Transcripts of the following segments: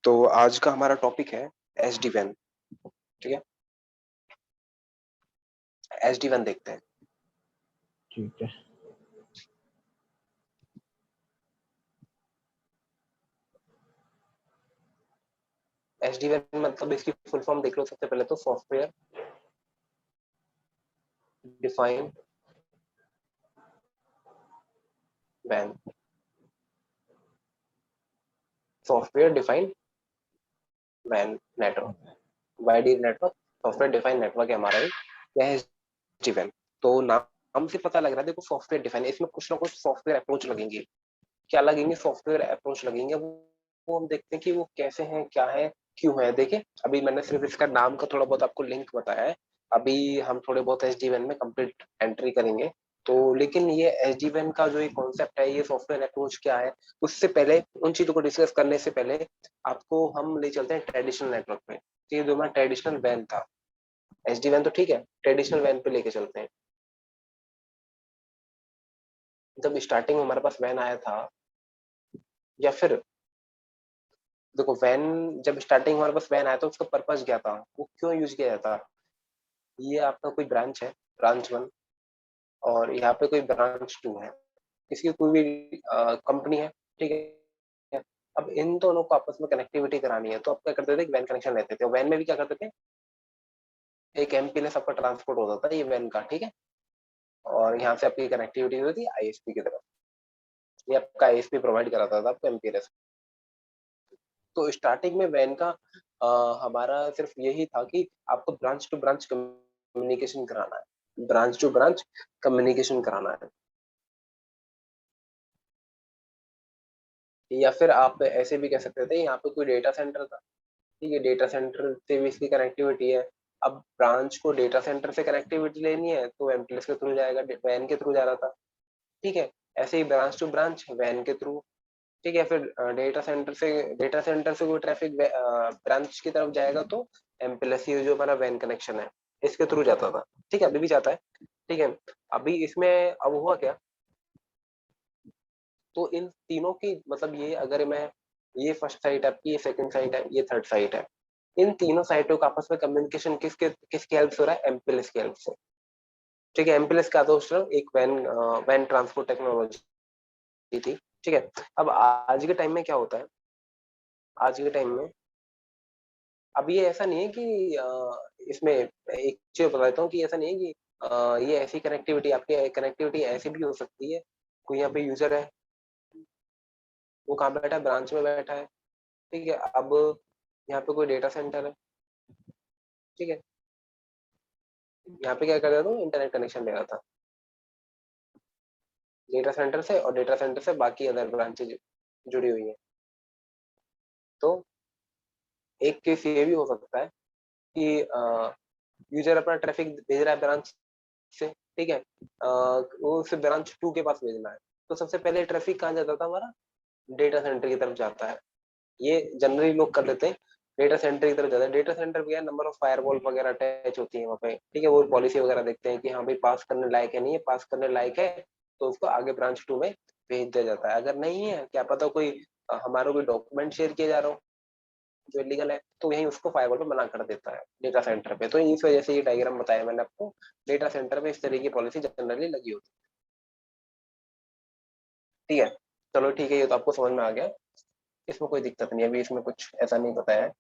तो आज का हमारा टॉपिक है एसडी वैन। ठीक है, एसडी वैन देखते हैं। ठीक है। एसडी वैन मतलब इसकी फुल फॉर्म देख लो। सबसे पहले तो सॉफ्टवेयर डिफाइंड वैन, सॉफ्टवेयर डिफाइंड वैन नेटवर्क, वाईडी नेटवर्क, सॉफ्टवेयर डिफाइंड नेटवर्क है हमारा ये एसडी वैन। तो नाम से पता लग रहा है, देखो सॉफ्टवेयर डिफाइंड, इसमें कुछ ना कुछ सॉफ्टवेयर अप्रोच लगेंगे। क्या लगेंगे? सॉफ्टवेयर अप्रोच लगेंगे। वो हम देखते हैं कि वो कैसे हैं, क्या है, क्यों है। देखिए, अभी मैंने सिर्फ इसका नाम का थोड़ा बहुत आपको लिंक बताया है। अभी हम थोड़े बहुत एसडी वैन में कंप्लीट एंट्री करेंगे। तो लेकिन ये एसडी वैन का जो एक कॉन्सेप्ट है, ये सॉफ्टवेयर अप्रोच क्या है, उससे पहले, उन चीजों को डिस्कस करने से पहले आपको हम ले चलते हैं ट्रेडिशनल नेटवर्क पे। तो ये जो हमारा ट्रेडिशनल वैन था, एसडी वैन तो ठीक है, ट्रेडिशनल वैन पे लेके चलते हैं। जब स्टार्टिंग में हमारे पास वैन आया था, या फिर देखो, वैन जब स्टार्टिंग हमारे पास वैन आया था, उसका पर्पस क्या था, वो क्यों यूज किया जाता? ये आपका कोई ब्रांच है, ब्रांच वन, और यहाँ पे कोई ब्रांच टू है, इसकी कोई भी कंपनी है। ठीक है, अब इन दोनों को आपस में कनेक्टिविटी करानी है, तो आप क्या करते थे? वैन कनेक्शन लेते थे। वैन में भी क्या करते थे, एक एमपीएलएस आपका ट्रांसपोर्ट होता था, ये वैन का। ठीक है, और यहाँ से आपकी कनेक्टिविटी होती थी आईएसपी की तरफ। ये आपका आईएसपी प्रोवाइड कराता था आपको एमपीएलएस। तो स्टार्टिंग में वैन का हमारा सिर्फ यही था कि आपको ब्रांच टू ब्रांच कम्युनिकेशन कराना है, ब्रांच टू ब्रांच कम्युनिकेशन कराना है। या फिर आप ऐसे भी कह सकते थे, यहाँ पे कोई डेटा सेंटर था। ठीक है, डेटा सेंटर से भी इसकी कनेक्टिविटी है। अब ब्रांच को डेटा सेंटर से कनेक्टिविटी लेनी है, तो एमपीएलएस के थ्रू जाएगा, वैन के थ्रू जा रहा था। ठीक है, ऐसे ही ब्रांच टू ब्रांच वैन के थ्रू। ठीक है, फिर डेटा सेंटर से कोई ट्रैफिक ब्रांच की तरफ जाएगा, तो एमपीएलएस जो हमारा वैन कनेक्शन है, इसके थ्रू जाता था। ठीक है, अभी भी जाता है। ठीक है, अभी इसमें अब हुआ क्या, तो इन तीनों की मतलब ये, अगर मैं, ये फर्स्ट साइट है आपकी, ये सेकंड साइट है, ये थर्ड साइट है, इन तीनों साइटों का आपस में कम्युनिकेशन किसके हेल्प से हो रहा है? एमपीएलएस की हेल्प से। ठीक है, एमपीएलएस का तो एक वैन ट्रांसपोर्ट टेक्नोलॉजी थी। ठीक है, अब आज के टाइम में क्या होता है, आज के टाइम में अब ये ऐसा नहीं है कि इसमें एक चीज बता देता हूँ कि ऐसा नहीं है कि ये ऐसी कनेक्टिविटी, आपकी कनेक्टिविटी ऐसी भी हो सकती है। कोई यहाँ पे यूजर है, वो कहाँ बैठा है? ब्रांच में बैठा है। ठीक है, अब यहाँ पे कोई डेटा सेंटर है। ठीक है, यहाँ पे क्या कर रहा था? इंटरनेट कनेक्शन ले रहा था डेटा सेंटर से, और डेटा सेंटर से बाकी अदर ब्रांचेज जुड़ी हुई है। तो एक केस ये भी हो सकता है कि यूजर अपना ट्रैफिक भेज रहा है ब्रांच से। ठीक है, वो उसे ब्रांच टू के पास भेजना है, तो सबसे पहले ट्रैफिक कहाँ जाता था हमारा? डेटा सेंटर की तरफ जाता है। ये जनरली लोग कर लेते हैं, डेटा सेंटर की तरफ जाता है। डेटा सेंटर पे नंबर ऑफ फायरवॉल वगैरह अटैच होती है वहाँ पे। ठीक है, वो पॉलिसी वगैरह देखते हैं कि हाँ भाई, पास करने लायक है, नहीं है, पास करने लायक है, तो उसको आगे ब्रांच टू में भेज दिया जाता है। अगर नहीं है, क्या पता कोई हमारा कोई डॉक्यूमेंट शेयर किया जा रहा हो जो इलीगल है, तो यही उसको फायरवॉल पे मना कर देता है डेटा सेंटर पे। तो इस वजह से ये डायग्राम बताया मैंने आपको, डेटा सेंटर पे इस तरह की पॉलिसी जनरली लगी होती है। ठीक है, चलो ठीक है, ये तो आपको समझ में आ गया, इसमें कोई दिक्कत नहीं है, अभी इसमें कुछ ऐसा नहीं बताया है।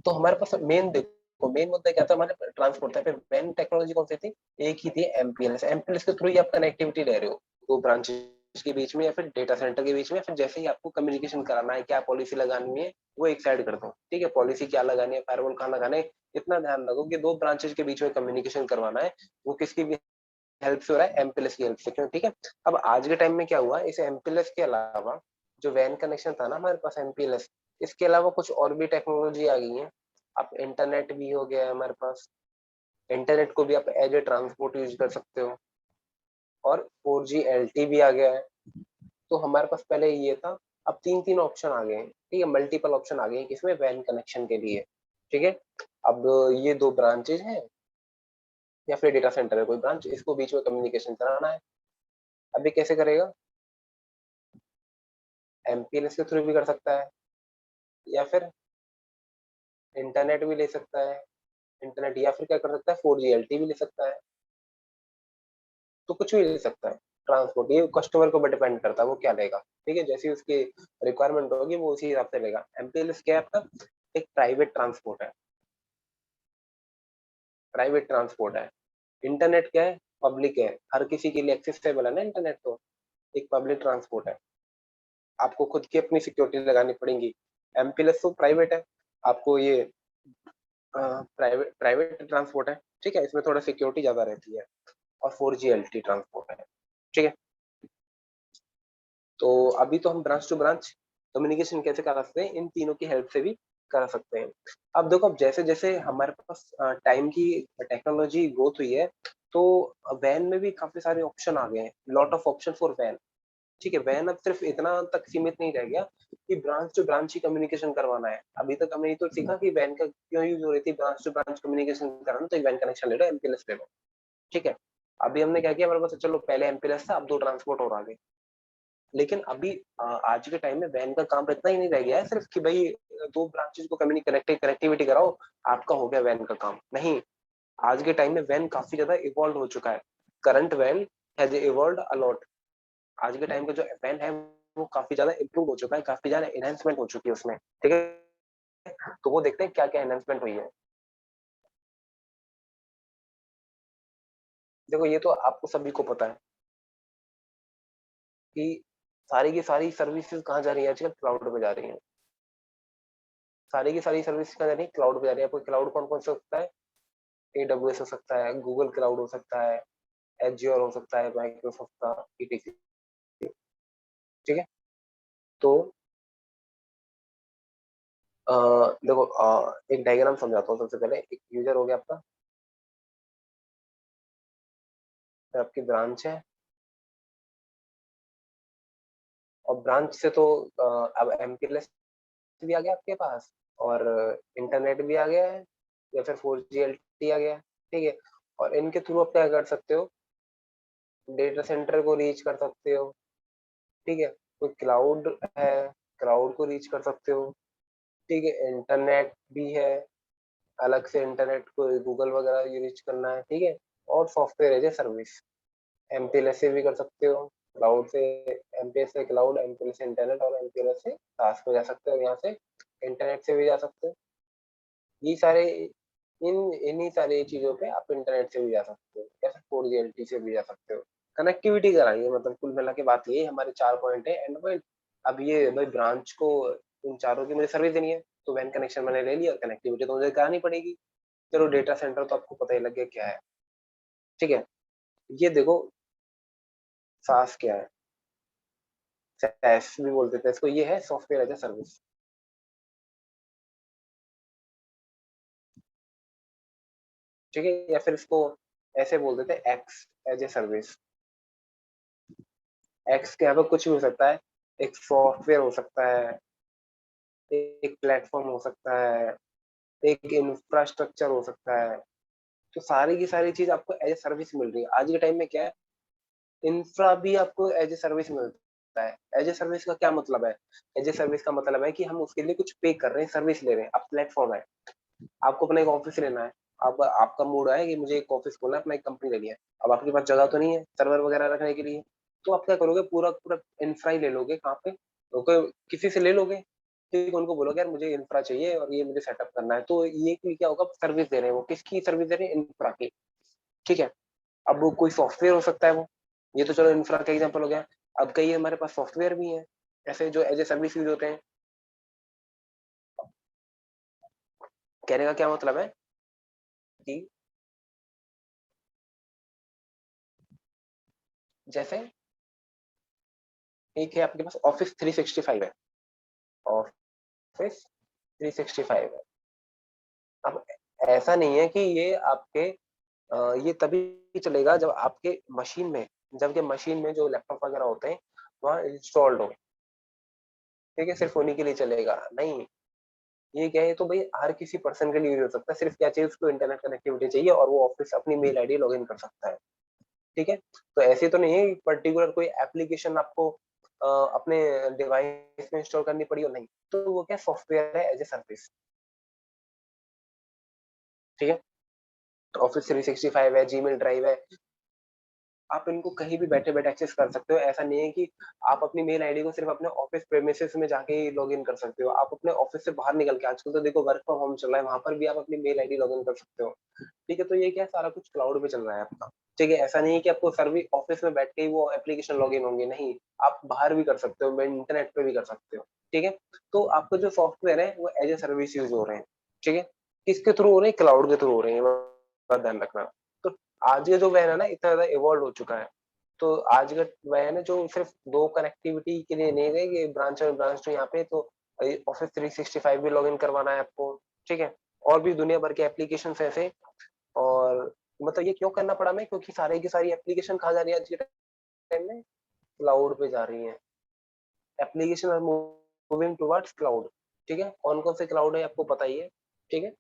तो हमारे पास मेन, देखो मेन मुद्दा क्या था हमारे ट्रांसपोर्ट था। मेन टेक्नोलॉजी कौन सी थी? एक ही थी, एमपीएलएस। एमपीएलएस के थ्रू ही आप कनेक्टिविटी ले रहे हो दो ब्रांचेस के बीच में, या फिर डेटा सेंटर के बीच में, या फिर जैसे ही आपको कम्युनिकेशन कराना है, क्या पॉलिसी लगानी है, वो एक साइड कर दो। ठीक है, पॉलिसी क्या लगानी है, फायरवॉल कहाँ लगाना है, इतना ध्यान रखो कि दो ब्रांचेस के बीच में कम्युनिकेशन करवाना है, वो किसकी भी हेल्प से हो रहा है? एमपीएलएस की हेल्प से। क्यों? ठीक है, अब आज के टाइम में क्या हुआ, इस एमपीएलएस के अलावा जो वैन कनेक्शन था ना हमारे पास, एमपीएलएस, इसके अलावा कुछ और भी टेक्नोलॉजी आ गई है। अब इंटरनेट भी हो गया है हमारे पास, इंटरनेट को भी आप एज ए ट्रांसपोर्ट यूज कर सकते हो, और 4G LTE भी आ गया है। तो हमारे पास पहले ये था, अब तीन तीन ऑप्शन आ गए हैं। ठीक है, मल्टीपल ऑप्शन आ गए हैं किसमें? वैन कनेक्शन के लिए। ठीक है, अब ये दो ब्रांचेज हैं, या फिर डेटा सेंटर है कोई ब्रांच, इसको बीच में कम्युनिकेशन कराना है। अभी कैसे करेगा? एमपीएलएस के थ्रू भी कर सकता है, या फिर इंटरनेट भी ले सकता है, इंटरनेट, या फिर क्या कर सकता है 4G LTE भी ले सकता है, तो कुछ भी ले सकता है। ट्रांसपोर्ट ये कस्टमर के ऊपर डिपेंड करता है वो क्या लेगा, ठीक है, जैसी उसकी रिक्वायरमेंट होगी वो उसी हिसाब से लेगा। एमपीएलएस क्या है आपका, एक प्राइवेट ट्रांसपोर्ट है, प्राइवेट ट्रांसपोर्ट है। इंटरनेट क्या है, पब्लिक है, हर किसी के लिए एक्सेसिबल है ना इंटरनेट, तो एक पब्लिक ट्रांसपोर्ट है। आपको खुद की अपनी सिक्योरिटी लगानी पड़ेगी। एमपीएलएस तो प्राइवेट है, आपको ये प्राइवेट प्राइवेट ट्रांसपोर्ट है, ठीक है, इसमें थोड़ा सिक्योरिटी ज्यादा रहती है, और 4G LTE ट्रांसपोर्ट है, ठीक है। तो अभी तो हम ब्रांच टू ब्रांच कम्युनिकेशन कैसे करा सकते हैं, इन तीनों की हेल्प से भी करा सकते हैं। अब देखो, अब जैसे जैसे हमारे पास टाइम की टेक्नोलॉजी ग्रोथ हुई है, तो वैन में भी काफी सारे ऑप्शन आ गए हैं, लॉट ऑफ ऑप्शन फॉर वैन, ठीक है। वैन अब सिर्फ इतना तक सीमित नहीं रह गया कि ब्रांच टू ब्रांच ही कम्युनिकेशन करवाना है। अभी तक हमने ये तो सीखा कि वैन का क्यों यूज हो रही थी, ब्रांच टू ब्रांच कम्युनिकेशन कराना, तो एक वैन कनेक्शन ले लो, एमपीएलएस ले लो, ठीक है। अभी हमने क्या किया, हमारे पास चलो पहले एमपीएलएस था, अब दो ट्रांसपोर्ट और आ गए। लेकिन अभी आज के टाइम में वैन का काम इतना ही नहीं रह गया है सिर्फ कि भाई दो ब्रांचेस को कनेक्टिविटी कराओ, आपका हो गया वैन का काम, नहीं। आज के टाइम में वैन काफी ज्यादा इवॉल्व हो चुका है। करंट वैन हैज इवॉल्व्ड अलॉट। आज के टाइम का जो वैन है वो काफी ज्यादा इम्प्रूव हो चुका है, काफी ज्यादा एनहेंसमेंट हो चुकी है उसमें, ठीक है। तो वो देखते हैं क्या क्या एनहेंसमेंट हुई है। देखो ये तो आपको सभी को पता है कि सारी की सारी सर्विसेज कहाँ जा रही है आजकल, क्लाउड पे जा रही है। सारी की सारी सर्विस कहाँ जा रही है, क्लाउड पे जा रही है। आपको क्लाउड कौन कौन सा होता है, AWS हो सकता है, गूगल क्लाउड हो सकता है, एज्योर हो सकता है, माइक्रोसॉफ्ट का ETC, ठीक है। तो देखो, एक डायग्राम समझाता हूँ। सबसे पहले एक यूजर हो गया आपका, फिर आपकी ब्रांच है, और ब्रांच से तो अब MPLS भी आ गया आपके पास, और इंटरनेट भी आ गया है, या फिर 4G LTE आ गया है, ठीक है। और इनके थ्रू आप क्या कर सकते हो, डेटा सेंटर को रीच कर सकते हो, ठीक है। कोई क्लाउड है, क्लाउड को रीच कर सकते हो, ठीक है। इंटरनेट भी है, अलग से इंटरनेट को गूगल वगैरह यूज करना है, ठीक है। और software as a service, MPLS से भी कर सकते हो, क्लाउड से, MPLS से क्लाउड, MPLS से इंटरनेट, और MPLS से सास पे जा सकते हो, यहाँ से इंटरनेट से भी जा सकते हो। ये सारे इन इन्हीं सारी चीजों पे आप इंटरनेट से भी जा सकते हो, या फिर 4G LTE से भी जा सकते हो। कनेक्टिविटी कराइए, मतलब कुल मिला के बात ये हमारे 4 पॉइंट है, एंड पॉइंट। अब ये भाई ब्रांच को उन चारों की मुझे सर्विस देनी है, तो वैन कनेक्शन मैंने ले लिया, कनेक्टिविटी तो मुझे करानी पड़ेगी। चलो डेटा सेंटर तो आपको पता ही लग गया क्या है, ठीक है। ये देखो सास क्या है, सैस भी बोल देते हैं इसको, ये है सॉफ्टवेयर एज ए सर्विस, ठीक है। या फिर इसको ऐसे बोल देते हैं X as a service. X के यहाँ पे कुछ भी हो सकता है, एक सॉफ्टवेयर हो सकता है, एक प्लेटफॉर्म हो सकता है, एक इंफ्रास्ट्रक्चर हो सकता है। तो सारी की सारी चीज आपको एज ए सर्विस मिल रही है। आज के टाइम में क्या है, इंफ्रा भी आपको एज ए सर्विस मिलता है। एज ए सर्विस का क्या मतलब है, एज ए सर्विस का मतलब है कि हम उसके लिए कुछ पे कर रहे हैं, सर्विस ले रहे हैं। अब प्लेटफॉर्म है, आपको अपना एक ऑफिस लेना है, अब आपका मूड है कि मुझे एक ऑफिस खोलना है, अपना एक कंपनी लेनी है। अब आपके पास जगह तो नहीं है सर्वर वगैरह रखने के लिए, तो आप क्या करोगे, पूरा पूरा इंफ्रा ही ले लोगे। कहाँ पे, तो किसी से ले लोगे, ठीक है, उनको बोलोगे यार मुझे इंफ्रा चाहिए और ये मुझे सेटअप करना है। तो ये क्या होगा, सर्विस दे रहे हैं, वो किसकी सर्विस दे रहे हैं, इंफ्रा की, ठीक है। अब वो कोई सॉफ्टवेयर हो सकता है वो, ये तो चलो इंफ्रा का एग्जांपल हो गया। अब कई हमारे पास सॉफ्टवेयर भी है ऐसे जो एज ए सर्विस यूज होते हैं। कहने का क्या मतलब है कि जैसे एक है आपके पास Office 365 है, Office 365 है। अब ऐसा नहीं है कि ये आपके ये तभी चलेगा जब आपके मशीन में, जबकि मशीन में जो लैपटॉप वगैरह होते हैं वहाँ इंस्टॉल्ड हो, ठीक है, सिर्फ उन्हीं के लिए चलेगा नहीं। ये क्या है, तो भाई हर किसी पर्सन के लिए यूज हो सकता है। सिर्फ क्या चाहिए, उसको इंटरनेट कनेक्टिविटी चाहिए, और वो ऑफिस अपनी मेल आईडी लॉग इन कर सकता है, ठीक है। तो ऐसे तो नहीं है पर्टिकुलर कोई एप्लीकेशन आपको अपने डिवाइस में इंस्टॉल करनी पड़ी हो, नहीं। तो वो क्या सॉफ्टवेयर है एज ए सर्विस, ठीक है। ऑफिस 365 है, जीमेल ड्राइव है, आप इनको कहीं भी बैठे बैठे एक्सेस कर सकते हो। ऐसा नहीं है कि आप अपनी मेल आईडी को सिर्फ अपने ऑफिस प्रेमिसेस में जाके ही लॉग इन कर सकते हो। आप अपने ऑफिस से बाहर निकल के, आजकल तो देखो वर्क फ्रॉम होम चल रहा है, वहां पर भी आप अपनी मेल आईडी लॉग इन कर सकते हो, ठीक है। तो ये क्या है, सारा कुछ क्लाउड पे चल रहा है आपका, ठीक है। ऐसा नहीं है कि आपको सर्विस ऑफिस में बैठ के ही वो एप्लीकेशन लॉग इन होंगे, नहीं। आप बाहर भी कर सकते हो, इंटरनेट पे भी कर सकते हो, ठीक है। तो आपका जो सॉफ्टवेयर है वो एज ए सर्विस यूज हो रहे हैं, ठीक है। किसके थ्रू हो रहे हैं? क्लाउड के थ्रू हो रहे हैं, ये बात ध्यान रखना। तो आज ये जो वैन है ना, इतना ज्यादा इवॉल्व हो चुका है। तो आज का वैन है जो सिर्फ दो कनेक्टिविटी के लिए नहीं है कि ब्रांच और ब्रांच टू यहाँ पे, तो ऑफिस 365 भी लॉग इन करवाना है आपको, ठीक है। और भी दुनिया भर के एप्लीकेशन ऐसे। और मतलब ये क्यों करना पड़ा हमें? क्योंकि सारी की सारी एप्लीकेशन कहाँ जा रही है आज के टाइम में? क्लाउड पे जा रही है। Application are moving towards cloud, ठीक है। कौन कौन से क्लाउड है आपको पता ही है, ठीक है।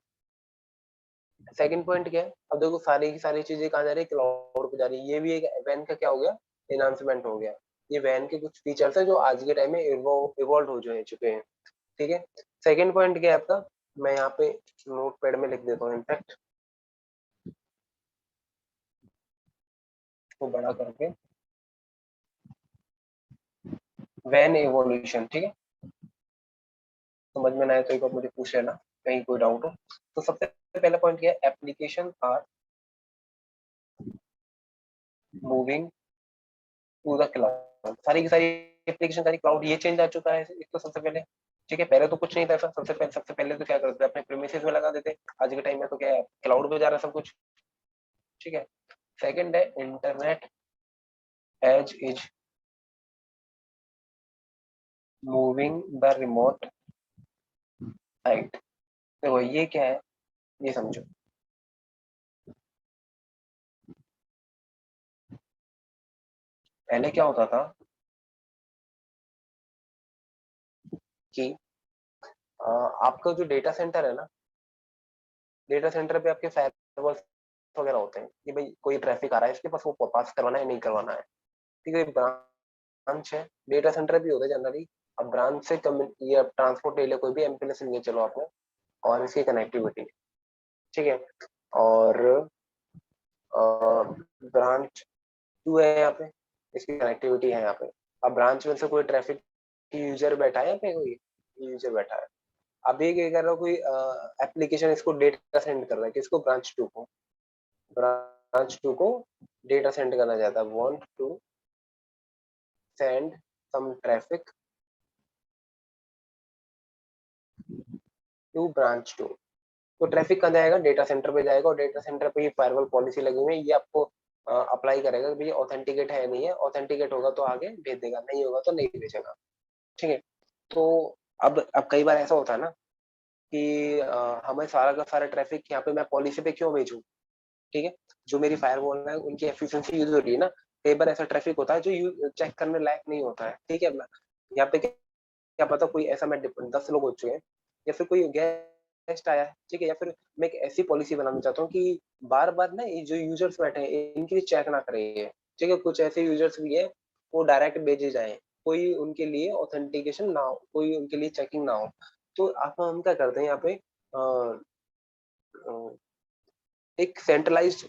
सेकंड पॉइंट क्या है? अब देखो सारी की सारी चीजें कहाँ जा रही है? क्लाउड पे जा रही है। ये भी एक वैन का क्या हो गया? एनहांसमेंट हो गया। ये वैन के कुछ फीचर्स है जो आज के टाइम में इवॉल्व हो जो चुके हैं, ठीक है। सेकंड पॉइंट क्या है आपका? मैं यहाँ पे नोट पैड में लिख देता हूँ इनफैक्ट, वो बड़ा करके, वैन एवोल्यूशन, ठीक है। समझ में ना आए तो एक बार मुझे पूछ लेना, कहीं कोई डाउट हो तो। सबसे पहला पॉइंट क्या है? Application are moving to the cloud. सारी की सारी एप्लीकेशन सारी क्लाउड, ये चेंज आ चुका है एक तो सबसे पहले, ठीक है। पहले तो कुछ नहीं था ऐसा। सबसे पहले तो क्या करते थे? अपने प्रीमिसेस में लगा देते। आज के टाइम में तो क्या है, क्लाउड पे जा रहा है सब कुछ, ठीक है। सेकंड है internet edge is moving the remote site. देखो ये क्या है, ये समझो। पहले क्या होता था कि आपका जो डेटा सेंटर है ना, डेटा सेंटर पे आपके फायरवॉल वगैरह होते हैं कि भाई कोई ट्रैफिक आ रहा है इसके पास, वो पास करवाना है नहीं करवाना है, ठीक है। ब्रांच है, डेटा सेंटर भी होता है जनरली। अब ब्रांच से कम ये ट्रांसपोर्ट ले लिया, कोई भी एमपीएलएस लिए चलो आपने, और इसकी कनेक्टिविटी, ठीक है। और ब्रांच टू है यहाँ पे, इसकी कनेक्टिविटी है यहाँ पे। अब ब्रांच में से कोई ट्रैफिक यूजर बैठा है, यहाँ पे कोई यूजर बैठा है। अब ये क्या कर रहा है, कोई एप्लीकेशन इसको डेटा सेंड कर रहा है, किसको? ब्रांच टू को। ब्रांच टू को डेटा सेंड करना चाहता है, want to send some traffic to branch two. तो ट्रैफिक कहाँ जाएगा? डेटा सेंटर पे जाएगा, और डेटा सेंटर पे ये फायरवॉल पॉलिसी लगी हुई है, ये आपको अप्लाई करेगा कि भैया ऑथेंटिकेट है नहीं है। ऑथेंटिकेट होगा तो आगे भेज देगा, नहीं होगा तो नहीं भेजेगा, ठीक है। तो अब कई बार ऐसा होता है ना कि हमें सारा का सारा ट्रैफिक यहाँ पे मैं पॉलिसी पे क्यों भेजूं, ठीक है। जो मेरी फायरवॉल है उनकी एफिशिएंसी यूज हो रही है ना। कई बार ऐसा ट्रैफिक होता है जो चेक करने लायक नहीं होता है, ठीक है। यहाँ पे क्या पता कोई ऐसा, मैं 10 लोग हो चुके हैं, या फिर कोई गेस्ट आया है, ठीक है। या फिर मैं एक ऐसी पॉलिसी बनाना चाहता हूँ कि बार बार ना ये जो यूजर्स बैठे हैं इनके लिए चेक ना करें ये, ठीक है। कुछ ऐसे यूजर्स भी है वो डायरेक्ट भेजे जाए, कोई उनके लिए ऑथेंटिकेशन ना हो, कोई उनके लिए चेकिंग ना हो। तो आप हम क्या करते हैं यहाँ पे, अ, अ, एक सेंट्रलाइज्ड,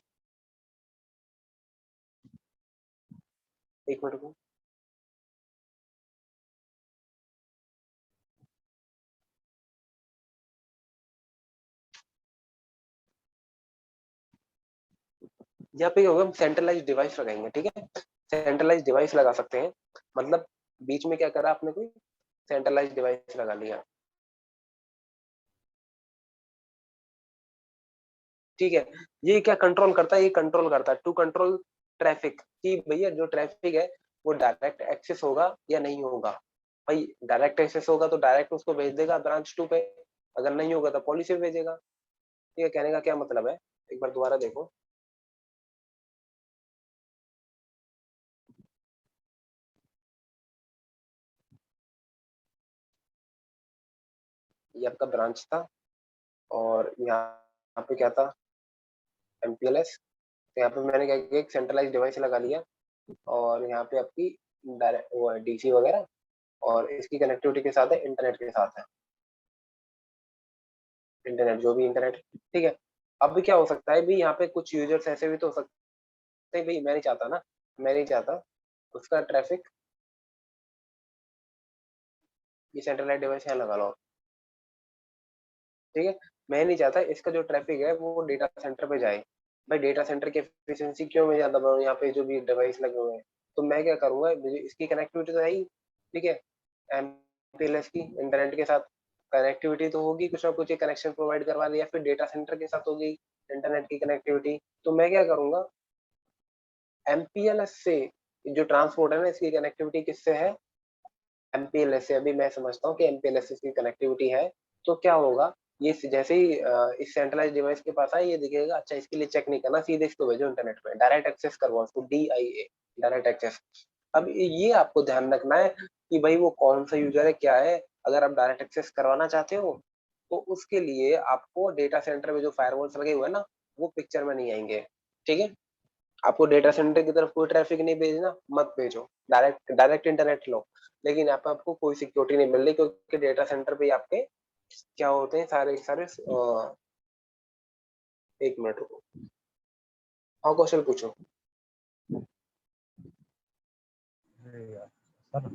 एक मिनट को, यहाँ पे होगा सेंट्रलाइज डिवाइस लगाएंगे, ठीक है। सेंट्रलाइज डिवाइस लगा सकते हैं, मतलब बीच में क्या करा आपने, कोई सेंट्रलाइज डिवाइस लगा लिया, ठीक है। ये क्या कंट्रोल करता है? ये कंट्रोल करता है टू कंट्रोल ट्रैफिक, कि भैया जो ट्रैफिक है वो डायरेक्ट एक्सेस होगा या नहीं होगा। भाई डायरेक्ट एक्सेस होगा तो डायरेक्ट उसको भेज देगा ब्रांच टू पे, अगर नहीं होगा तो पॉलिसी पे भेजेगा। ठीक है, कहने का क्या मतलब है, एक बार दोबारा देखो। ये आपका ब्रांच था, और यहाँ पे क्या था? एमपीएलएस। तो यहाँ पे मैंने क्या किया, एक सेंट्रलाइज डिवाइस लगा लिया, और यहाँ पे आपकी डायरेक्ट वो है डीसी वगैरह, और इसकी कनेक्टिविटी के साथ है इंटरनेट के साथ है, इंटरनेट जो भी इंटरनेट, ठीक है। अब क्या हो सकता है भाई, यहाँ पे कुछ यूजर्स ऐसे भी तो हो सकते हैं भाई, मैं नहीं चाहता ना, मैं नहीं चाहता उसका ट्रैफिक, ये सेंट्रलाइज डिवाइस यहाँ लगा लो, ठीक है। मैं नहीं चाहता इसका जो ट्रैफिक है वो डेटा सेंटर पे जाए। भाई डेटा सेंटर की एफिशिएंसी क्यों मैं ज्यादा बढ़ाऊं, यहाँ पे जो भी डिवाइस लगे हुए हैं, तो मैं क्या करूंगा, मुझे इसकी कनेक्टिविटी तो है ही, ठीक है, एमपीएलएस की इंटरनेट के साथ कनेक्टिविटी तो होगी, कुछ ना कुछ कनेक्शन प्रोवाइड करवा दिया, फिर डेटा सेंटर के साथ होगी इंटरनेट की कनेक्टिविटी, तो मैं क्या करूंगा, एमपीएलएस से जो ट्रांसपोर्ट है ना, इसकी कनेक्टिविटी किससे है, एमपीएलएस से। अभी मैं समझता हूँ कि एमपीएलएस की कनेक्टिविटी है, तो क्या होगा, ये जैसे ही इस सेंट्रलाइज डिवाइस के पास आए, ये दिखेगा अच्छा, इसके लिए चेक नहीं करना, सीधे इसको भेजो इंटरनेट पे, डायरेक्ट एक्सेस करवाओ उसको, डीआईए, डायरेक्ट एक्सेस। अब ये आपको ध्यान रखना है कि भाई वो कौन सा यूजर है, क्या है। अगर आप डायरेक्ट एक्सेस करवाना चाहते हो, तो उसके लिए आपको डेटा सेंटर में जो फायरवॉल्स लगे हुए हैं ना, वो पिक्चर में नहीं आएंगे, ठीक है। आपको डेटा सेंटर की तरफ कोई ट्रैफिक नहीं भेजना, मत भेजो, डायरेक्ट डायरेक्ट इंटरनेट लो। लेकिन यहाँ पे आपको कोई सिक्योरिटी नहीं मिल रही, क्योंकि डेटा सेंटर पे आपके क्या होते हैं, सारे सारे एक मिनट रुको, हाँ क्वेश्चन पूछो। अरे यार सर,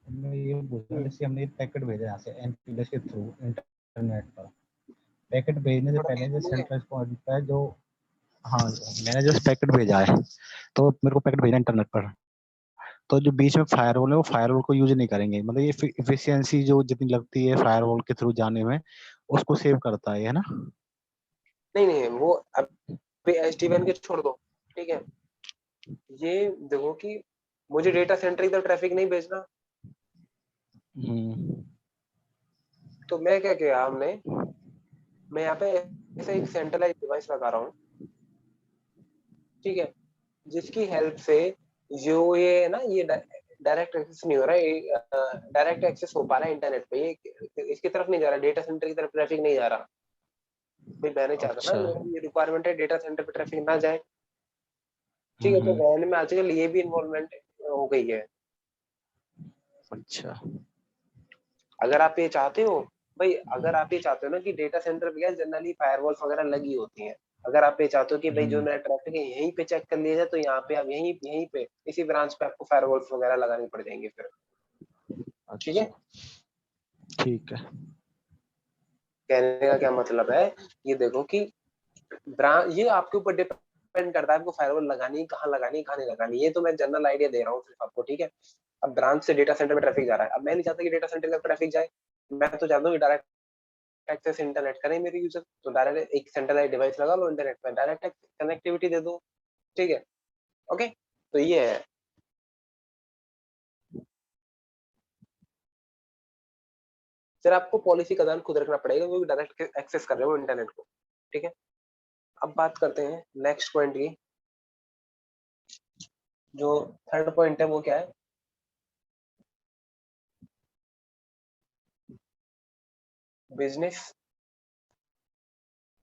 मैं ये पूछ रहा हूँ, जैसे हमने ये पैकेट भेजा यहाँ से एमपीएलएस के थ्रू इंटरनेट पर, पैकेट भेजने से थोड़ा पहले जो तेज बोलिए। सेंट्रल पॉइंट है जो, हाँ मैंने जो पैकेट भेजा है, तो मेरे को पैकेट भेजा इंटरनेट पर, तो जो बीच में फायरवॉल है वो फायरवॉल को यूज नहीं करेंगे, मतलब ये एफिशिएंसी जो जितनी लगती है फायरवॉल के थ्रू जाने में, उसको सेव करता है ना। नहीं नहीं, वो अभी एसडीएन के छोड़ दो, ठीक है। ये देखो कि मुझे डेटा सेंटर की तरफ ट्रैफिक नहीं भेजना, हम्म। तो मैं क्या किया हमने, मैं यहाँ पे ऐसे एक सेंट्रलाइज डिवाइस लगा रहा हूँ, ठीक है, जिसकी हेल्प से जो ये ना, ये डायरेक्ट एक्सेस नहीं हो रहा है, डायरेक्ट एक्सेस हो पा रहा है इंटरनेट पे, ये इसकी तरफ नहीं जा रहा, डेटा सेंटर की तरफ ट्रैफिक नहीं जा रहा। भाई मैं नहीं चाहता ना, अच्छा। मेरा ये रिक्वायरमेंट है डेटा सेंटर पे ट्रैफिक ना जाए, ठीक है। तो हम्म। वैन में आजकल ये भी इन्वॉल्वमेंट हो गई है। अच्छा। अगर आप ये चाहते हो, भाई अगर आप ये चाहते हो ना कि डेटा सेंटर पे जनरली फायरवॉल्स वगैरह लगी होती हैं, अगर आप ये चाहते हो कि भाई जो हम्म। मेरा ट्रैफिक है यहीं पे चेक कर लिया जाए, तो यहाँ पे आप यहीं यहीं पे इसी ब्रांच पे आपको फायरवॉल्स वगैरह लगानी पड़ जाएंगे फिर, ठीक है। अच्छा। ठीक है। कहने का क्या मतलब है, ये देखो कि ब्रांच, ये आपके ऊपर डिपेंड करता है आपको फायरवॉल लगानी कहाँ लगानी, कहाँ नहीं लगानी, ये तो मैं जनरल आइडिया दे रहा हूँ सिर्फ आपको, ठीक है। अब ब्रांच से डेटा सेंटर में ट्रैफिक जा रहा है, अब मैं नहीं चाहता कि डेटा सेंटर में ट्रैफिक जाए, मैं तो चाहता हूँ कि डायरेक्ट एक्सेस इंटरनेट करें मेरे यूजर, तो डायरेक्ट एक सेंट्रलाइज डिवाइस लगा लो इंटरनेट पे, डायरेक्ट कनेक्टिविटी दे दो, ठीक है। ओके, तो ये है। फिर आपको पॉलिसी का ध्यान खुद रखना पड़ेगा, वो डायरेक्ट एक्सेस कर रहे हो इंटरनेट को, ठीक है। अब बात करते हैं नेक्स्ट पॉइंट की, जो थर्ड पॉइंट है वो क्या है, बिजनेस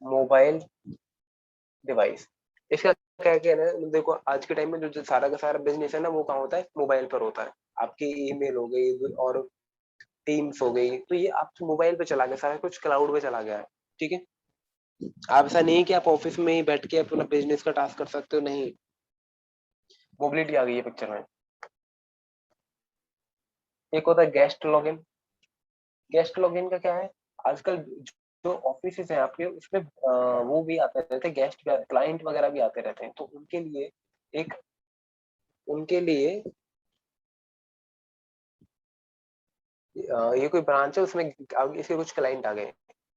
मोबाइल डिवाइस। इसका क्या कहना है, देखो आज के टाइम में जो सारा का सारा बिजनेस है ना, वो कहाँ होता है, मोबाइल पर होता है। आपकी ईमेल हो गई और टीम्स हो गई, तो ये आप मोबाइल पे चला गया, सारा कुछ क्लाउड पे चला गया है, ठीक है। आप ऐसा नहीं है कि आप ऑफिस में ही बैठ के अपना बिजनेस का टास्क कर सकते हो, नहीं, मोबिलिटी आ गई है पिक्चर में। एक होता है गेस्ट लॉगिन। गेस्ट लॉगिन का क्या है, आजकल जो ऑफिस है आपके उसमें वो भी आते रहते हैं, गेस्ट क्लाइंट वगैरह भी आते रहते हैं, तो उनके लिए एक, उनके लिए ये कोई ब्रांच है उसमें, इसके कुछ क्लाइंट आ गए,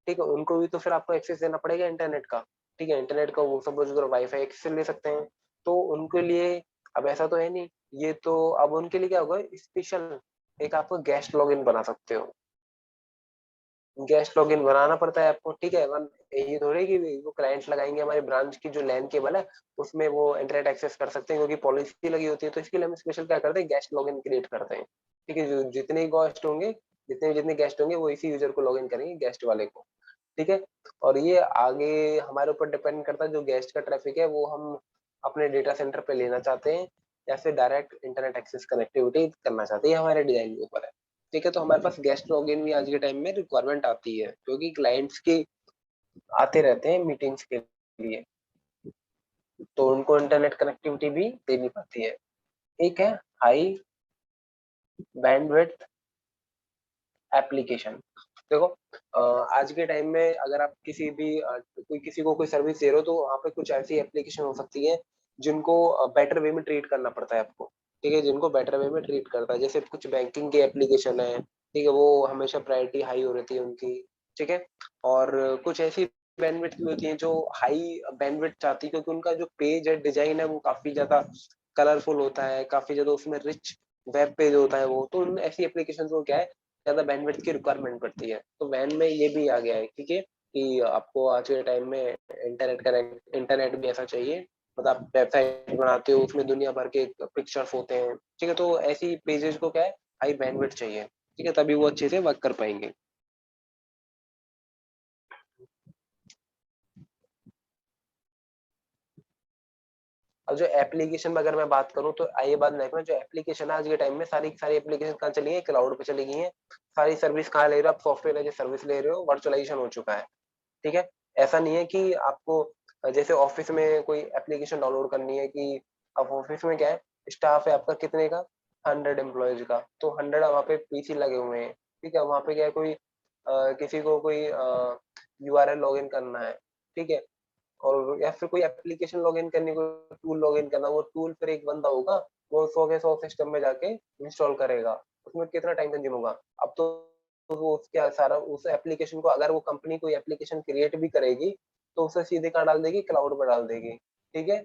ठीक है, उनको भी तो फिर आपको एक्सेस देना पड़ेगा इंटरनेट का, ठीक है। इंटरनेट का वो सपोज अगर वाईफाई एक्सेस ले सकते हैं, तो उनके लिए, अब ऐसा तो है नहीं, ये तो अब उनके लिए क्या होगा, स्पेशल एक आपको गेस्ट लॉगिन बना सकते हो, गेस्ट लॉगिन बनाना पड़ता है आपको, ठीक है। ये थोड़ी कि वो क्लाइंट लगाएंगे हमारे ब्रांच की जो लैन केबल है उसमें वो इंटरनेट एक्सेस कर सकते हैं, क्योंकि पॉलिसी लगी होती है, तो इसके लिए हम स्पेशल क्या करते हैं, गेस्ट लॉगिन क्रिएट करते हैं, ठीक है। जो जितने गेस्ट होंगे, जितने जितने गेस्ट होंगे वो इसी यूजर को लॉगिन करेंगे, गेस्ट वाले को, ठीक है। और ये आगे हमारे ऊपर डिपेंड करता है, जो गेस्ट का ट्रैफिक है वो हम अपने डेटा सेंटर पे लेना चाहते हैं, या फिर डायरेक्ट इंटरनेट एक्सेस कनेक्टिविटी करना चाहते हैं, ये हमारे डिजाइन के ऊपर है। ठीक है, तो हमारे पास गेस्ट लॉगिन भी आज के टाइम में रिक्वायरमेंट आती है, क्योंकि क्लाइंट्स की आते रहते हैं मीटिंग्स के लिए, तो उनको इंटरनेट कनेक्टिविटी भी देनी पड़ती है। एक है हाई बैंडविड्थ एप्लीकेशन। देखो आज के टाइम में अगर आप किसी भी कोई किसी को कोई सर्विस दे रहे हो, तो वहाँ पे कुछ ऐसी एप्लीकेशन हो सकती है जिनको बेटर वे में ट्रीट करना पड़ता है आपको। ठीक है, जिनको बेटर वे में ट्रीट करता है, जैसे कुछ बैंकिंग की एप्लीकेशन है, ठीक है, वो हमेशा प्रायोरिटी हाई हो रहती है उनकी। ठीक है, और कुछ ऐसी बैंडविड्थ भी होती है जो हाई बैंडविड्थ चाहती है, क्योंकि उनका जो पेज है, डिजाइन है, वो काफी ज्यादा कलरफुल होता है, काफी ज्यादा उसमें रिच वेब पेज होता है वो, तो उन ऐसी एप्लीकेशन को क्या है, ज्यादा बैंडविड्थ की रिक्वायरमेंट पड़ती है। तो वैन में ये भी आ गया है, ठीक है, कि आपको आज के टाइम में इंटरनेट भी ऐसा चाहिए, मतलब आप वेबसाइट बनाते हो, उसमें दुनिया भर के पिक्चर्स होते हैं। ठीक है, तो ऐसी पेजेस को क्या है, हाई बैंडविड्थ चाहिए। ठीक है, तभी वो अच्छे से वर्क कर पाएंगे। अब जो एप्लीकेशन में अगर मैं बात करूं, तो ये बात देखना, जो एप्लीकेशन है आज के टाइम में, सारी सारी एप्लीकेशन कहाँ चली है, क्लाउड पे चली गई है। सारी सर्विस कहाँ ले रहे हो आप, सॉफ्टवेयर एज सर्विस ले रहे हो, वर्चुअलाइजेशन हो चुका है। ठीक है, ऐसा नहीं है कि आपको जैसे ऑफिस में कोई एप्लीकेशन डाउनलोड करनी है, कि अब ऑफिस में क्या है, स्टाफ है आपका कितने का, 100 एम्प्लॉयज का, तो 100 वहाँ पे पीसी लगे हुए हैं। ठीक है, वहाँ पे क्या है, कोई किसी को कोई यूआरएल लॉगिन करना है, ठीक है, और या फिर कोई एप्लीकेशन लॉगिन करनी, कोई टूल लॉगिन करना, वो टूल फिर एक बंदा होगा, वो 100 के 100 सिस्टम में जाके इंस्टॉल करेगा, उसमें कितना टाइम कंज्यूम होगा। अब तो वो उसके सारा उस एप्लीकेशन को, अगर वो कंपनी कोई एप्लीकेशन क्रिएट भी करेगी, तो उसे सीधे कहाँ डाल देगी, क्लाउड पर डाल देगी। ठीक है,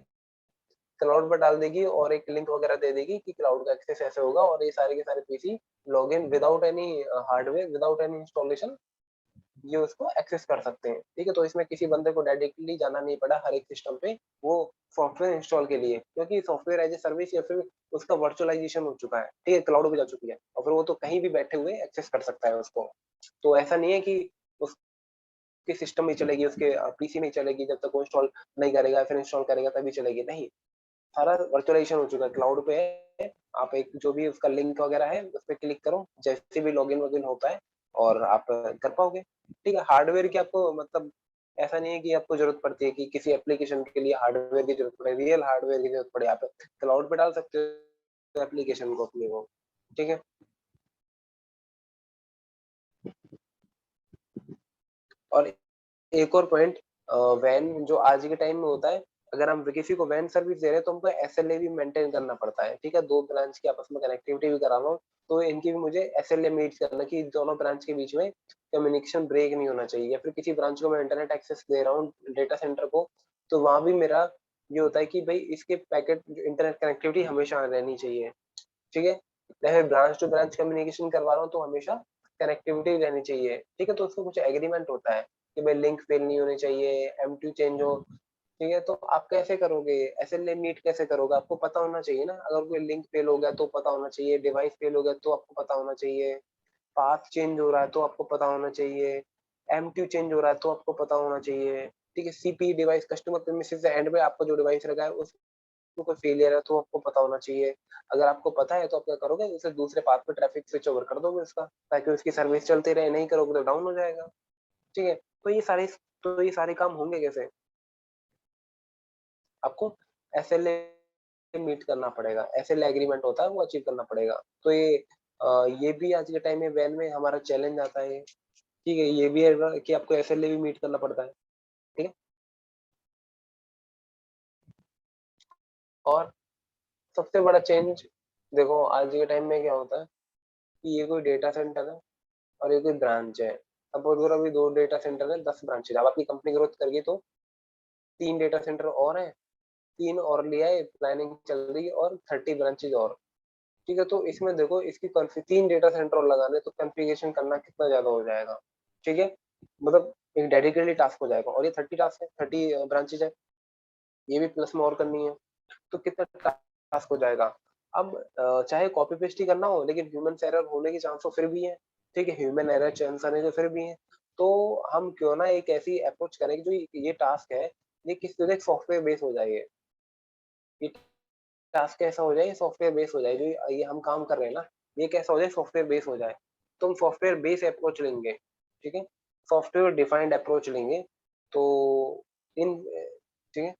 क्लाउड पर डाल देगी और एक लिंक वगैरह दे देगी कि क्लाउड का एक्सेस ऐसे होगा, और ये सारे के सारे PC log in without any hardware, without any installation, ये उसको एक्सेस कर सकते हैं। ठीक है, तो इसमें किसी बंदे को डायरेक्टली जाना नहीं पड़ा हर एक सिस्टम पे वो सॉफ्टवेयर इंस्टॉल के लिए, क्योंकि सॉफ्टवेयर एज ए सर्विस या फिर उसका वर्चुअलाइजेशन हो चुका है। ठीक है, क्लाउड पे जा चुकी है, और फिर वो तो कहीं भी बैठे हुए एक्सेस कर सकता है उसको। तो ऐसा नहीं है कि उसके सिस्टम में चलेगी, उसके पीसी में चलेगी, जब तक वो इंस्टॉल नहीं करेगा, फिर इंस्टॉल करेगा तभी चलेगी, नहीं। सारा वर्चुअलाइजेशन हो चुका है, क्लाउड पे है। आप एक जो भी उसका लिंक वगैरह है, उस पर क्लिक करो, जैसे भी लॉगिन वॉगिन होता है, और आप कर पाओगे। ठीक है, हार्डवेयर की आपको मतलब ऐसा नहीं है कि आपको जरूरत पड़ती है कि किसी एप्लीकेशन के लिए हार्डवेयर की जरूरत पड़े, रियल हार्डवेयर की जरूरत पड़े, आप क्लाउड पे डाल सकते हो एप्लीकेशन को अपने को। ठीक है, और एक और पॉइंट, वैन जो आज के टाइम में होता है, अगर हम किसी को वैन सर्विस दे रहे हैं, तो हमको एसएलए भी मेंटेन करना पड़ता है। ठीक है, दो ब्रांच की आपस में कनेक्टिविटी भी करा रहा हूँ, तो इनकी भी मुझे एसएलए मीट करना, कि दोनों ब्रांच के बीच में कम्युनिकेशन ब्रेक नहीं होना चाहिए। या फिर किसी ब्रांच को मैं इंटरनेट एक्सेस दे रहा हूँ डेटा सेंटर को, तो वहां भी मेरा ये होता है कि भाई इसके पैकेट इंटरनेट कनेक्टिविटी हमेशा रहनी चाहिए। ठीक है, या फिर ब्रांच टू ब्रांच कम्युनिकेशन करवा रहा हूँ, तो हमेशा कनेक्टिविटी रहनी चाहिए। ठीक है, तो उसको कुछ एग्रीमेंट होता है कि भाई लिंक फेल नहीं होने चाहिए, एम2 चेंज हो। ठीक है, तो आप कैसे करोगे, एसएलए मीट कैसे करोगे, आपको पता होना चाहिए ना। अगर कोई लिंक फेल हो गया तो पता होना चाहिए, डिवाइस फेल हो गया तो आपको पता होना चाहिए, पाथ चेंज हो रहा है तो आपको पता होना चाहिए, एम2 चेंज हो रहा है तो आपको पता होना चाहिए। ठीक है, CP device customer premises and में आपका जो डिवाइस लगा है उसमें कोई फेलियर है तो आपको पता होना चाहिए। अगर आपको पता है तो आप क्या करोगे, उसे दूसरे पाथ पे ट्रैफिक स्विच ओवर कर दोगे उसका, ताकि उसकी सर्विस चलती रहे, नहीं करोगे तो डाउन हो जाएगा। ठीक है, तो ये सारे काम होंगे कैसे, आपको एसएलए मीट करना पड़ेगा, एसएलए एग्रीमेंट होता है वो अचीव करना पड़ेगा। तो ये भी आज के टाइम में वैन में हमारा चैलेंज आता है। ठीक है, ये भी है कि आपको एसएलए भी मीट करना पड़ता है। ठीक है, और सबसे बड़ा चेंज, देखो आज के टाइम में क्या होता है, कि ये कोई डेटा सेंटर है और ये कोई ब्रांच है। सपोज करो अभी 2 डेटा सेंटर है, 10 ब्रांचेज, अब आपकी कंपनी ग्रोथ कर गई तो 3 डेटा सेंटर और हैं, 3 और लिया है, प्लानिंग चल रही है, और 30 ब्रांचेज और। ठीक है, तो इसमें देखो, इसकी 3 डेटा सेंटर और लगाने, तो कॉन्फ़िगरेशन करना कितना ज्यादा हो जाएगा। ठीक है, मतलब एक डेडिकेटेड टास्क हो जाएगा, और ये 30 टास्क है, 30 ब्रांचेज है, ये भी प्लस में और करनी है, तो कितना टास्क हो जाएगा। अब चाहे कॉपी पेस्ट ही करना हो, लेकिन ह्यूमन एरर होने के चांस तो फिर भी है। ठीक है, ह्यूमन एरर चांस आने के फिर भी है। तो हम क्यों ना एक ऐसी अप्रोच करें कि जो ये टास्क है, ये किसी तरह सॉफ्टवेयर बेस हो जाए, ये टास्क कैसा हो जाए, सॉफ्टवेयर बेस हो जाए, जो ये हम काम कर रहे हैं ना, ये कैसा हो जाए, सॉफ्टवेयर बेस हो जाए। तो हम सॉफ्टवेयर बेस अप्रोच लेंगे, ठीक है, सॉफ्टवेयर डिफाइंड अप्रोच लेंगे। तो इन ठीक है,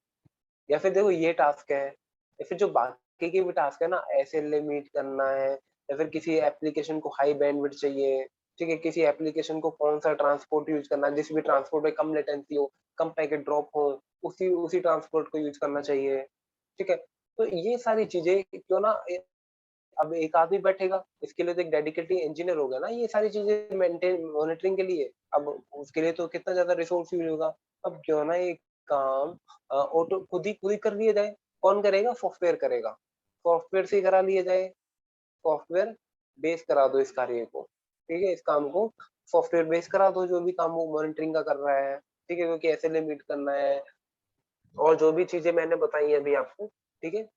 या फिर देखो ये टास्क है, या फिर जो बाकी के भी टास्क है ना, एसएलए मीट करना है, या फिर किसी एप्लीकेशन को हाई बैंडविड्थ चाहिए, ठीक है, किसी एप्लीकेशन को कौन सा ट्रांसपोर्ट यूज करना है, जिस भी ट्रांसपोर्ट में कम लेटेंसी हो, कम पैकेट ड्रॉप हो, उसी उसी ट्रांसपोर्ट को यूज करना चाहिए, ठीक है। तो ये सारी चीजें क्यों ना अब एक आदमी बैठेगा, इसके लिए तो एक डेडिकेटेड इंजीनियर होगा ना, ये सारी चीजें मेंटेन मॉनिटरिंग के लिए। अब उसके लिए तो कितना ज्यादा रिसोर्स यूज होगा। अब क्यों ना ये काम ऑटो खुद ही कर लिया जाए। कौन करेगा? सॉफ्टवेयर करेगा। सॉफ्टवेयर से ही करा लिया जाए, सॉफ्टवेयर बेस करा दो इस कार्य को, ठीक है, इस काम को सॉफ्टवेयर बेस करा दो, जो भी काम वो मॉनिटरिंग का कर रहा है, ठीक है, क्योंकि ऐसे लिमिट करना है और जो भी चीजें मैंने बताई अभी आपको, ठीक है।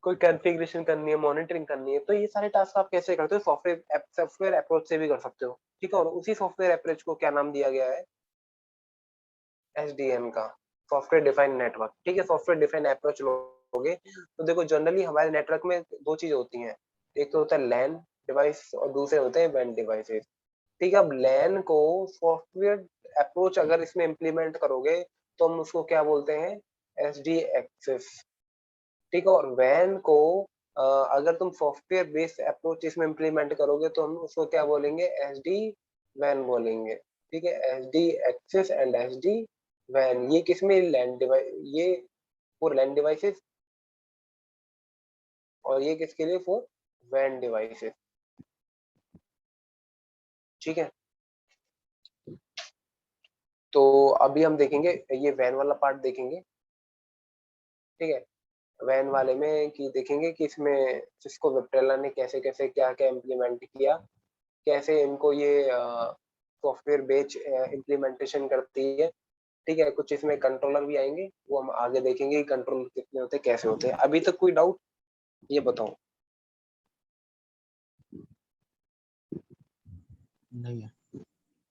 कोई कॉन्फ़िगरेशन करनी है, मॉनिटरिंग करनी है, तो ये सारे टास्क आप कैसे करते हो? सॉफ्टवेयर अप्रोच से भी कर सकते हो, ठीक है। और उसी सॉफ्टवेयर अप्रोच को क्या नाम दिया गया है? एसडीएन का, सॉफ्टवेयर डिफाइंड नेटवर्क, ठीक है। सॉफ्टवेयर डिफाइंड अप्रोच लोगे तो देखो जनरली हमारे नेटवर्क में दो चीजें होती हैं, एक तो होता है लैन डिवाइस और दूसरे होते हैं वैन डिवाइसेस, ठीक है। अब लैन को सॉफ्टवेयर अप्रोच अगर इसमें इम्प्लीमेंट करोगे तो हम उसको क्या बोलते हैं? एसडी एक्सेस, ठीक है। और वैन को अगर तुम सॉफ्टवेयर बेस्ड अप्रोच इसमें इम्प्लीमेंट करोगे तो हम उसको क्या बोलेंगे? एस डी वैन बोलेंगे, ठीक है। S D access and S D वैन, ये किसमें? लैंड डिवाइस, ये फॉर लैंड डिवाइसेस, और ये किसके लिए? फॉर वैन डिवाइसेस, ठीक है। तो अभी हम देखेंगे ये वैन वाला पार्ट देखेंगे, ठीक है। वैन वाले में कि देखेंगे कि इसमें सिस्को वेबटेलर ने कैसे कैसे क्या क्या इम्प्लीमेंट किया, कैसे इनको ये सॉफ्टवेयर बेच इम्प्लीमेंटेशन करती है, ठीक है। कुछ इसमें कंट्रोलर भी आएंगे, वो हम आगे देखेंगे कि कंट्रोलर कितने होते हैं, कैसे होते हैं। अभी तक कोई डाउट? ये बताओ। नहीं है।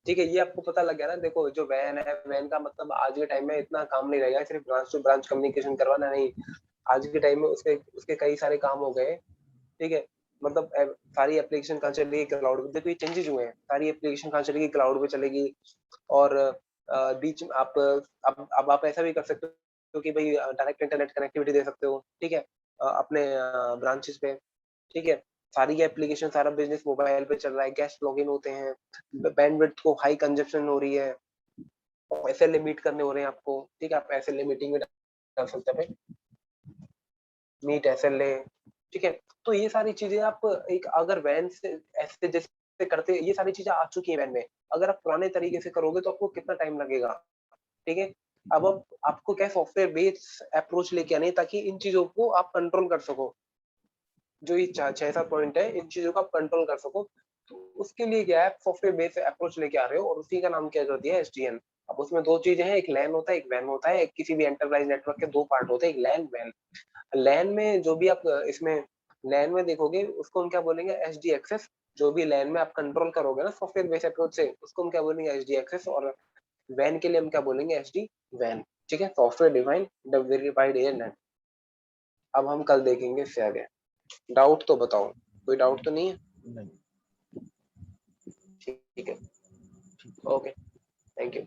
ठीक है, ये आपको पता लग गया ना। देखो जो वैन है, वैन का मतलब आज के टाइम में इतना काम नहीं रहेगा सिर्फ ब्रांच टू ब्रांच कम्युनिकेशन करवाना, नहीं। आज के टाइम में उसके उसके कई सारे काम हो गए, ठीक है। मतलब सारी एप्लीकेशन कहाँ चलेगी? क्लाउड। देखो ये चेंजेस हुए हैं, सारी एप्लीकेशन कहाँ चलेगी? क्लाउड पे चलेगी। और बीच में आप अब आप ऐसा भी कर सकते हो कि भाई डायरेक्ट इंटरनेट कनेक्टिविटी दे सकते हो, ठीक है, अपने ब्रांचेस पे, ठीक है। सारी एप्लीकेशन, सारा बिजनेस मोबाइल पे चल रहा है, गेस्ट लॉगिन होते हैं, बैंडविड्थ को हाई कंजप्शन हो रही है, एसएलए मीट करने हो रहे हैं आपको, ठीक है। आप एसएलए मीटिंग में डाल सकते हैं मीट एसएलए, ठीक है। तो ये सारी चीजें आप एक अगर वैन से ऐसे जैसे करते, ये सारी चीजें आ चुकी है वैन में। अगर आप पुराने तरीके से करोगे तो आपको कितना टाइम लगेगा, ठीक है। अब आपको क्या सॉफ्टवेयर बेस्ड अप्रोच लेके आनी है ताकि इन चीजों को आप कंट्रोल कर सको। जो ये 6-7 पॉइंट है, इन चीजों को आप कंट्रोल कर सको। तो उसके लिए क्या है, आप सॉफ्टवेयर बेस्ड अप्रोच लेके आ रहे हो और उसी का नाम क्या कर दिया? एसडीएन। अब उसमें दो चीजें हैं, एक लैन होता है, एक वैन होता है। एक किसी भी एंटरप्राइज नेटवर्क के दो पार्ट होते हैं, एक लैन, वैन। लैन में जो भी आप इसमें लैन में देखोगे उसको हम क्या बोलेंगे? H D access. जो भी लैन में आप कंट्रोल करोगे ना सॉफ्टवेयर बेस्ड अप्रोच से, उसको हम क्या बोलेंगे? H D access. और वैन के लिए हम क्या बोलेंगे? एच डी वैन, ठीक है। Software defined verified area net. अब हम कल देखेंगे इससे आगे। डाउट तो बताओ, कोई डाउट तो नहीं है? नहीं। ठीक है, ओके, थैंक यू।